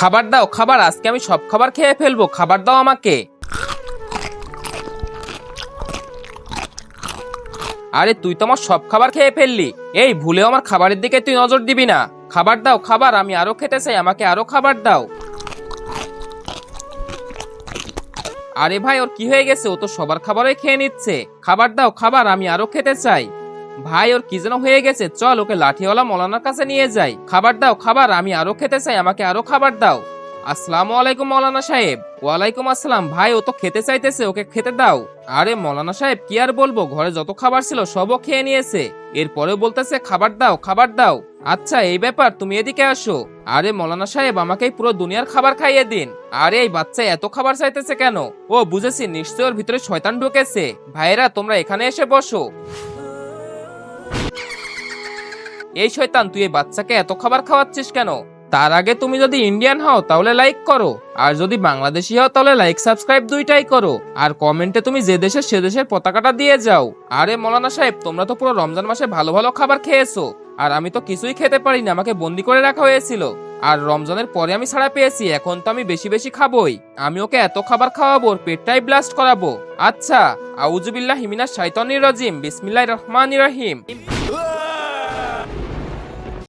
খাবার দাও খাবার, আজকে আমি সব খাবার খেয়ে ফেলবো, খাবার দাও আমাকে। আরে তুই তো আমার সব খাবার খেয়ে ফেললি, এই ভুলেও আমার খাবারের দিকে তুই নজর দিবি না। খাবার দাও খাবার, আমি আরো খেতে চাই, আমাকে আরো খাবার দাও। আরে ভাই ওর কি হয়ে গেছে, ও তো সবার খাবারই খেয়ে নিচ্ছে। খাবার দাও খাবার, আমি আরো খেতে চাই। ভাই ওর কি যেন হয়ে গেছে, চল ওকে লাঠিওয়ালা মৌলানার কাছে নিয়ে যাই। খাবার দাও খাবার, আমি আরো খেতে চাই, আমাকে আরো খাবার দাও। আসসালামু আলাইকুম মৌলানা সাহেব। ওয়ালাইকুম আসসালাম। ভাই ও তো খেতে চাইতেছে, ওকে খেতে দাও। আরে মৌলানা সাহেব কি আর বলবো, ঘরে যত খাবার ছিল সবও খেয়ে নিয়েছে, এরপরেও বলতেছে খাবার দাও খাবার দাও। আচ্ছা এই ব্যাপার, তুমি এদিকে আসো। আরে মৌলানা সাহেব আমাকে এই পুরো দুনিয়ার খাবার খাইয়ে দিন। আরে এই বাচ্চা এত খাবার চাইতেছে কেন? ও বুঝেছি, নিশ্চয় ওর ভিতরে শয়তান ঢুকেছে। ভাইরা তোমরা এখানে এসে বসো। এই শয়তান, তুই এই বাচ্চাকে এত খাবার খাওয়াচ্ছিস কেন? তার আগে তুমি যদি ইন্ডিয়ান হও তাহলে লাইক করো, আর যদি বাংলাদেশি হও তাহলে লাইক সাবস্ক্রাইব দুইটাই করো, আর কমেন্টে তুমি যে দেশের সে দেশের পতাকাটা দিয়ে যাও। আরে মৌলানা সাহেব তোমরা তো পুরো রমজান মাসে ভালো ভালো খাবার খেয়েছো, আর আমি তো কিছুই খেতে পারিনি, আমাকে বন্দি করে রাখা হয়েছিল। আর রমজানের পরে আমি ছাড়া পেয়েছি, এখন তো আমি বেশি বেশি খাবোই। আমি ওকে এত খাবার খাওয়াবো, ওর পেটটাই ব্লাস্ট করাবো। আচ্ছা, আউযুবিল্লাহি মিনাশ শাইতানির রাজিম, বিসমিল্লাহির রহমানির রহিম।